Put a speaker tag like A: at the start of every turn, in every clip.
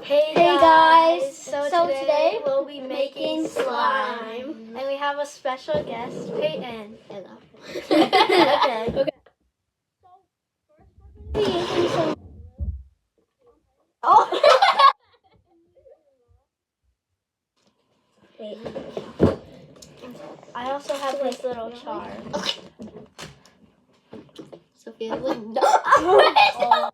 A: Hey
B: guys.
A: So today we'll be making slime. And we have a special guest, Peyton.
B: Hello.
A: Okay. Oh.
B: Wait.
A: I also have this little charm.
B: Okay. Sophia, like,
A: Oh.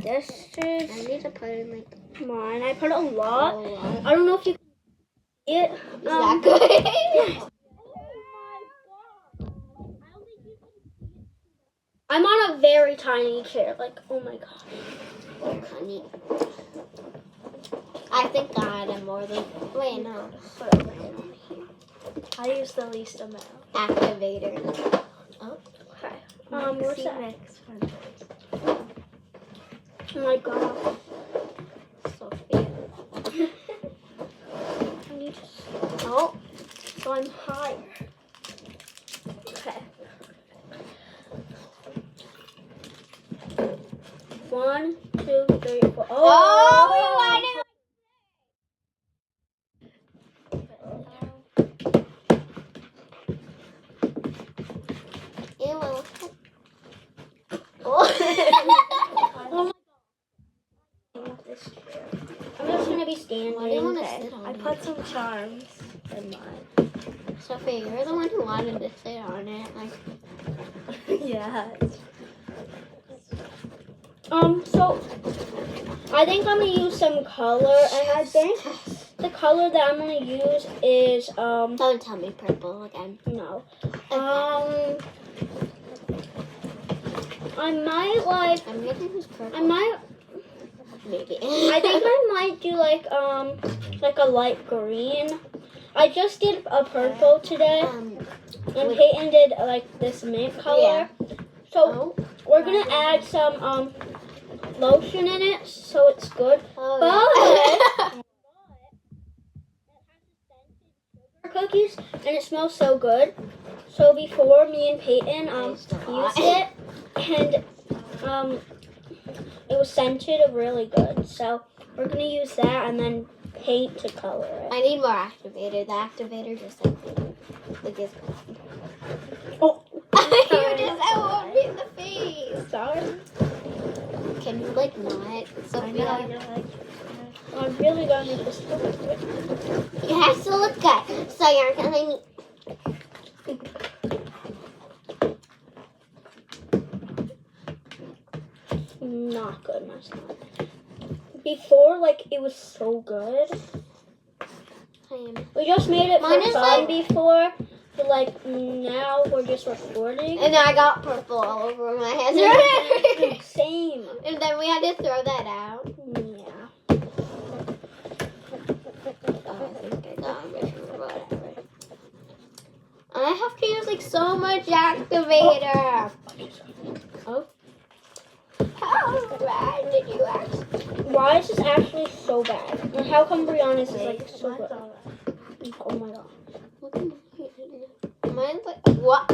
B: This is.
A: I need to put in like
B: Mine. I put a lot.
A: a lot.
B: I don't know if you can see it.
A: Is that good?
B: I'm on a very tiny chair. Like, oh my god.
A: Oh, honey. I think I added more than. Wait, no. I use the least amount.
B: Activator.
A: Oh.
B: Okay. Where's
A: Mixy
B: that?
A: mix.
B: Oh my god.
A: Sophia.
B: I need to.
A: Oh.
B: So I'm higher. Okay. 1, 2, 3, 4.
A: Oh, we wanted. Ew.
B: Oh my god. This chair. I'm just gonna be standing.
A: Why do you want to
B: Okay.
A: sit on
B: I
A: it?
B: put some charms in mine.
A: Sophia, you're the one who wanted to sit on it. Like,
B: Yeah. So I think I'm gonna use some color, and I think the color that I'm gonna use is
A: don't tell me purple again.
B: no. I might like.
A: I'm guessing who's purple.
B: I might.
A: Maybe.
B: I think I might do like a light green. I just did a purple today, and
A: wait.
B: Peyton did like this mint color. So
A: Oh.
B: we're gonna add some lotion in it, so it's good.
A: Oh,
B: Cookies, and it smells so good. So before me and Peyton
A: Tastes a
B: used
A: lot.
B: it, and it was scented really good. So we're gonna use that and then paint to color it.
A: I need more activator. The activator just like is.
B: Oh,
A: You just elbowed me in the face.
B: sorry.
A: Can you like not? Sophia?
B: I'm really gonna make this look good.
A: It has to look good. So you're gonna
B: Not good, my son. Before, like, it was so good. We just made it
A: Mine
B: for
A: is
B: fun
A: like-
B: before, but like now we're just recording.
A: And I got purple all over my hands.
B: Same.
A: And then we had to throw that out.
B: Yeah.
A: Oh, I think I got it. Whatever. I have to use like so much activator. Oh. How bad did you actually?
B: Why is this actually so bad? And how come Brianna's is like so good? Oh my god.
A: Look at mine. Mine's like what?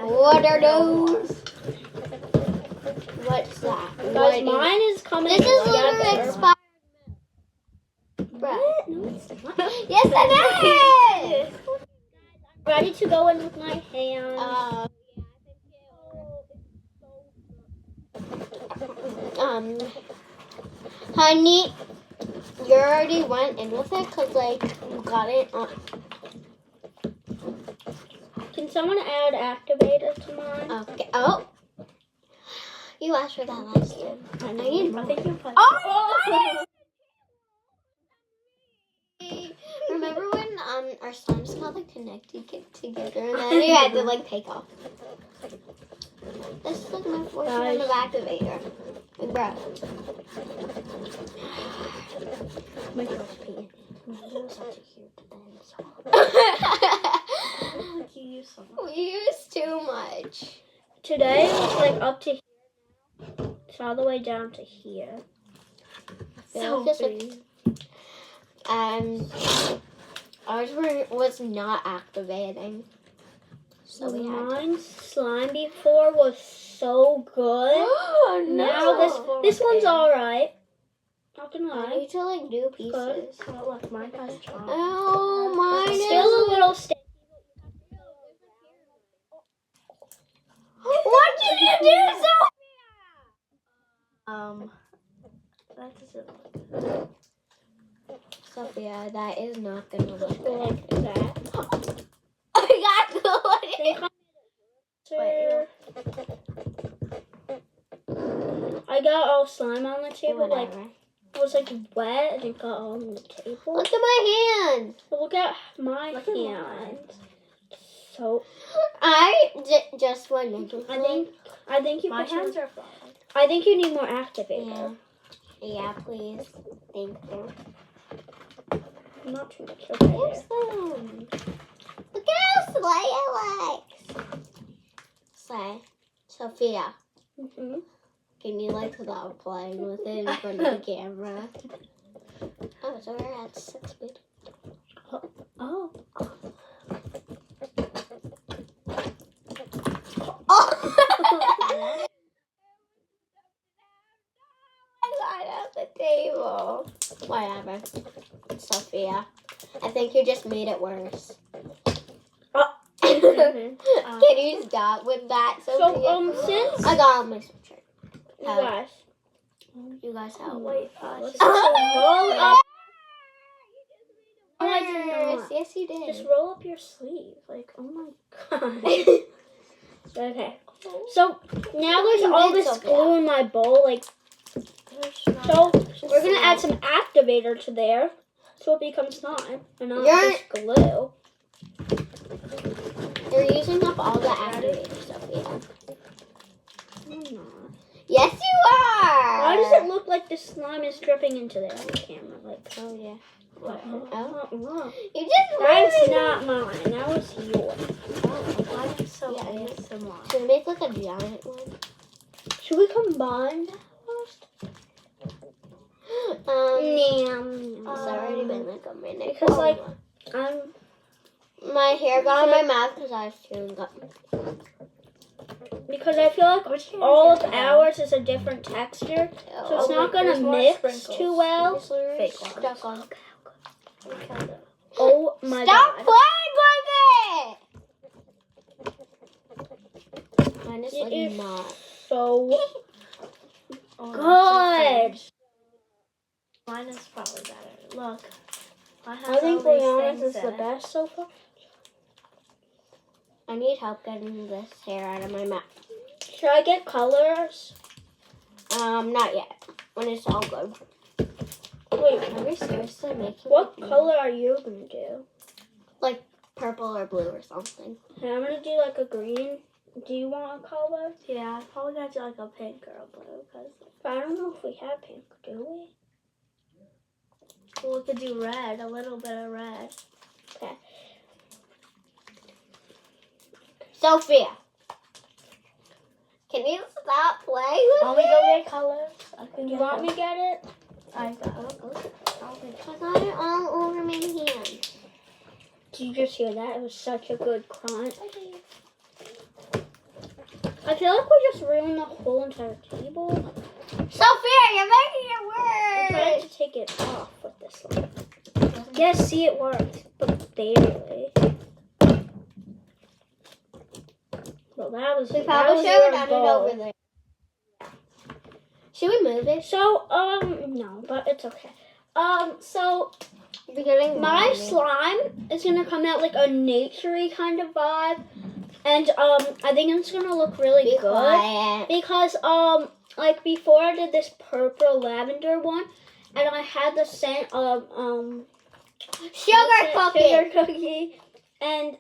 A: What are those? What's that?
B: Guys,
A: What is-
B: mine is coming
A: This is
B: together.
A: literally expired.
B: What? No, it's not.
A: Yes, it is.
B: Ready to go in with my hands.
A: Honey, you already went in with it because, like, you got it on.
B: Can someone add activator to mine?
A: Okay. Oh. You asked for that last time.
B: I know.
A: need
B: I
A: more.
B: think you're fine.
A: Oh! Remember when our slimes got, like, connected together and then you had to, like, take off? This is, like, my fourth round of activator. Like, bro.
B: My gosh, Peyton. You're such a cute
A: We use too much.
B: Today it's like up to here. It's all the way down to here.
A: Ours was not activating. So we had
B: Mine's slime before was so good.
A: Oh, no.
B: Now this one's alright. Not gonna
A: I
B: lie.
A: need to like do pieces.
B: Good.
C: Oh, look, mine has chocolate.
A: Oh, mine is
B: Still a little sticky.
A: What did you do,
C: That doesn't look
A: Sophia? That is not gonna look good.
B: Like that.
A: I got good.
B: Wait, I got all slime on the table. Like
A: Whatever.
B: it was like wet and it got all on the table.
A: Look at my hand.
B: Look at my hand. So
A: I just went into
B: I think you
C: My
B: put
C: hands are falling.
B: I think you need more activator.
A: Yeah, please. Thank you.
B: Not too much. Okay.
A: Here's some. Look at how Slay it looks. Slay. Sophia,
B: Mm-hmm.
A: can you like stop playing with it in front of the camera? Oh, so we're at 6 feet.
B: Oh.
A: Oh! I got off the table. Whatever. Sophia, I think you just made it worse.
B: Mhm.
A: Can you stop with that, Sophia?
B: So since
A: I got on my sweatshirt.
B: you guys
A: You guys help.
B: wait,
A: Oh,
B: let's just roll up. Oh, I did
A: Yes,
B: not.
A: yes, you did.
B: Just roll up your sleeve. Like, oh my god. Okay. So now there's
A: You
B: all
A: did,
B: this
A: Sophia.
B: glue in my bowl. Like, so we're gonna add some activator to there, so it becomes slime and not just glue.
A: You're using up all the activators, Sophia.
B: I'm not.
A: Yes, you are.
B: Why does it look like the slime is dripping into there on the camera? Like,
A: Oh yeah.
B: what?
A: Oh.
B: Oh.
A: You just
B: That's
A: ruined it.
B: not mine. That was yours.
C: Why is so
A: Yeah,
C: ASMR?
A: Should we make like a giant one?
B: Should we combine that first?
A: It's already been like a minute.
B: Because, like,
A: my hair got on my mouth because I was chewing gum.
B: because I feel like
C: Which hand
B: all
C: is
B: of
C: it?
B: ours is a different texture, so it's not gonna
C: there's more
B: mix
C: sprinkles.
B: too well.
C: Fake
A: Stuck on.
B: Oh my
A: Stop
B: god!
A: playing with it! Mine is
B: It
A: like
B: is
A: not.
B: so
C: Oh,
B: good.
C: that's so mine is probably better. Look. Mine has
B: I think
C: all these
B: Brianna's
C: things
B: is
C: in
B: the
C: it.
B: best so far.
A: I need help getting this hair out of my mouth.
B: Should I get colors?
A: Not yet. When it's all good.
B: Wait,
A: Are we seriously making
B: what
A: it?
B: color are you gonna do?
A: Purple or blue or something.
B: Okay, I'm gonna do like a green. Do you want a color?
C: Yeah, I'm probably gonna do like a pink or a blue because
B: But I don't know if we have pink, do we?
C: we could do red, a little bit of red.
A: Sophia, can you stop playing with
C: Want me
A: me?
C: to go get colors? I can
B: You
C: get
B: want me to get it?
C: I got it.
A: I got it all over my hand.
B: Did you just hear that? It was such a good crunch. I feel like we just ruined the whole entire table.
A: Sophia, you're making it
B: I tried
A: worse.
B: to take it off with this one. Yes, see, it worked, but barely. Well, that was
A: We
B: that
A: probably
B: was
A: should have
B: your
A: done it
B: goal.
A: over there. Should we move it?
B: So, no, but it's okay. So
A: We're getting
B: my
A: mommy.
B: slime is gonna come out like a naturey kind of vibe, and I think it's gonna look really
A: Be
B: good
A: quiet.
B: because like before I did this purple lavender one, and I had the scent of
A: Sugar cookie.
B: sugar cookie, and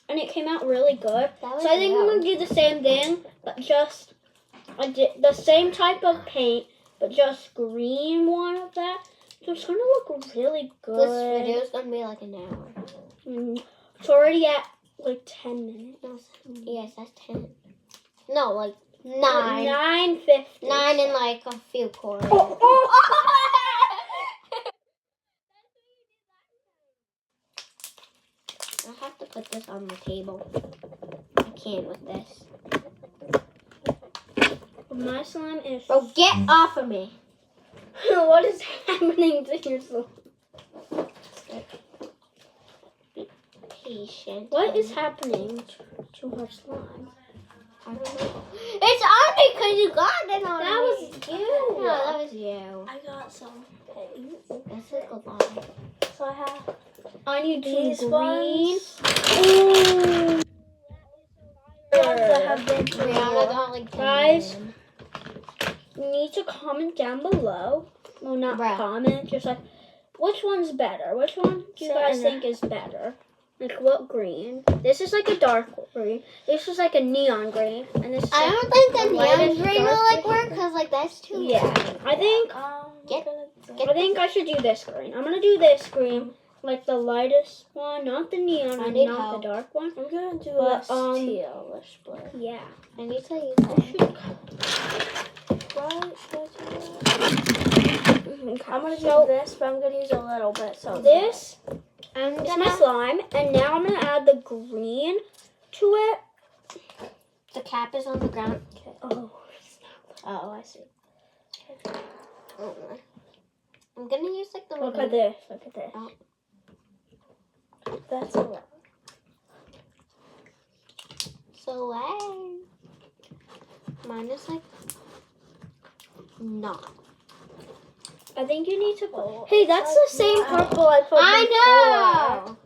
B: it came out really good.
A: That was
B: So I think I'm
A: loud.
B: gonna do the same thing, but just I did the same type of paint, but just green one of that. So it's gonna look really good.
A: This video is gonna be like an hour.
B: It's already at like 10 minutes.
A: No, yes, that's 10. No, like 9.
B: 9:50.
A: 9 and like a few quarters. I have to put this on the table. can with this.
B: My slime is.
A: Bro, get off of me.
B: What is happening to your slime?
A: Be patient.
B: What is happening to her slime?
A: I don't know. It's on me because you got it on
B: That was
A: me.
B: you.
A: No, that was you.
C: I got some paint.
A: That's like a lot.
C: So I have
B: I need
C: these
B: green.
C: ones.
B: Ooh.
C: Ones that have been
A: Brianna got like 10
B: Guys.
A: million.
B: You need to comment down below. Well, not
A: Bruh.
B: comment, just like, which one's better? Which one do you guys think is better? Like, what green? This is like a dark green. This is like a neon green. And this is
A: I
B: like,
A: don't think the neon
B: lightest
A: green will
B: dark
A: like work because like that's too.
B: yeah. I think
A: Get
B: I think I should do this green. I'm gonna do this green, like the lightest one, not the neon,
A: I
B: and
A: need
B: not
A: help.
B: the dark one.
C: I'm gonna do
B: But,
C: this tealish blue.
B: Yeah.
A: I need to use that.
C: I'm gonna
B: So-
C: do this, but I'm gonna use a little bit. So
B: This
A: I'm
B: is my
A: gonna.
B: slime, and now I'm gonna add the green to it.
A: The cap is on the ground.
B: Oh.
A: Oh, I see. I'm gonna use like the.
B: Look at this. Look at this.
C: that's a lot.
A: So mine is like not.
B: I think you need to.
C: Oh,
B: Hey, that's the same purple I put.
A: I know.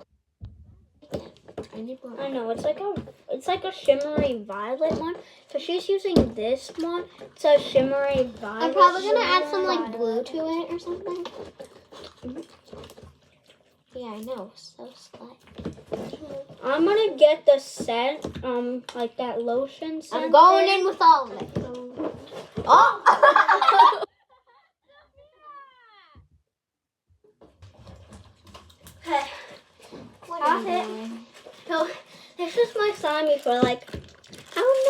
A: I need more.
B: I know. It's like a shimmery violet one. So she's using this one. It's a shimmery violet.
A: I'm probably gonna add some like blue to it or something. Yeah, I know. So slick.
B: I'm gonna get the scent, like that lotion scent.
A: I'm going in with all of it. Oh!
B: Okay.
A: What
B: Stop
A: are you
B: it.
A: doing?
B: So this is my slimy for like, I don't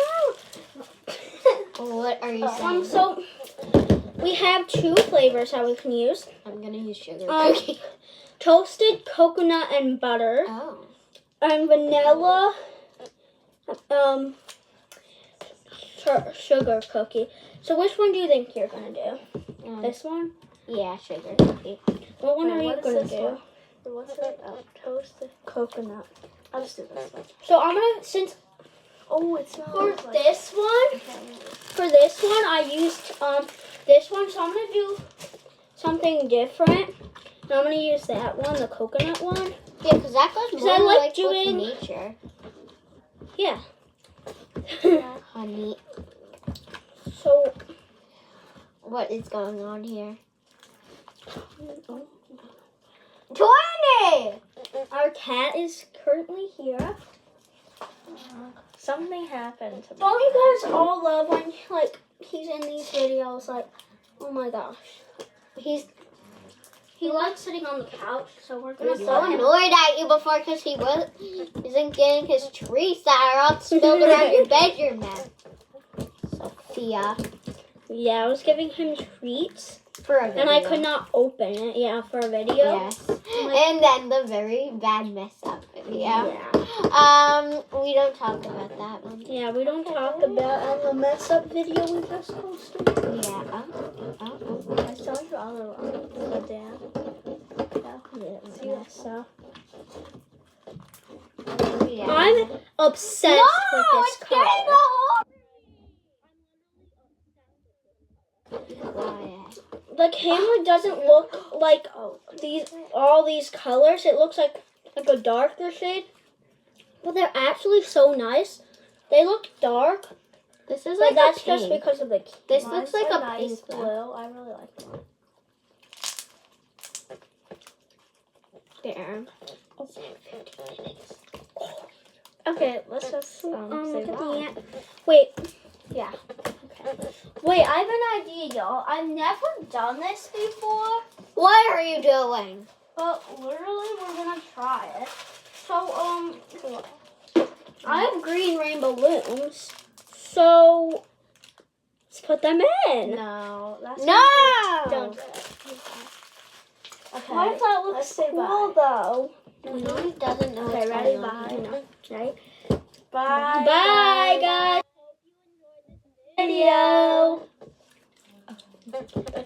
B: know.
A: What are you saying?
B: So we have two flavors that we can use.
A: I'm gonna use sugar
B: Um,
A: cookie.
B: Toasted coconut and butter,
A: Oh.
B: and vanilla, sugar cookie. So which one do you think you're gonna do? This one?
A: Yeah, sugar cookie.
B: What one are you
C: What is
B: gonna
C: this
B: do?
C: one? What's it? Toasted coconut. I'll just do this one.
B: So I'm gonna, since
C: Oh, it smells
B: for
C: like
B: this one, I used this one. So I'm gonna do something different. And I'm gonna use that one, the coconut one.
A: Yeah, because that goes
B: 'Cause
A: more
B: I like
A: with
B: doing-
A: nature.
B: Yeah.
A: Honey,
B: So
A: what is going on here? 20!
B: our cat is currently here.
C: something happened to me.
B: Don't you guys all love when like he's in these videos? Like, oh my gosh, he likes sitting on the couch. So we're
A: I
B: gonna
A: was so
B: put him.
A: annoyed at you before because he isn't getting his tree sour all spilled around your bedroom now. Sophia.
B: Yeah, I was giving him treats,
A: For a video.
B: and I could not open it. Yeah, for a video.
A: Yes. And then the very bad mess up video.
B: Yeah.
A: We don't talk about that one.
B: Yeah, we don't talk about the mess up video we just posted.
A: Yeah.
C: I saw your other one. So damn.
B: Yeah, so
A: Yeah.
B: I'm obsessed
A: No,
B: with this
A: it's getting
B: color.
A: all quiet.
B: The camera doesn't look like all these colors. It looks like a darker shade, but they're actually so nice. They look dark,
A: This is
B: but
A: like
B: that's
A: a
B: just
A: pink.
B: because of the.
A: This
C: Mine's
A: looks like a
C: nice
A: pink though.
C: blue. I really like that.
A: There.
C: Okay, let's just say
B: look at
C: bye.
B: the wait.
C: Yeah.
B: Wait, I have an idea, y'all. I've never done this before,
A: What are you doing?
B: but literally we're gonna try it. So, I have green rainbow balloons. So, let's put them in.
C: No, that's
A: No!
C: Don't do it. Okay.
B: What if that looks
C: let's say
B: cool though?
A: No, he doesn't know
C: Okay,
A: what's
C: ready?
A: going on.
C: Bye.
B: Right?
C: Bye.
B: Bye, guys. Hope you enjoyed this video.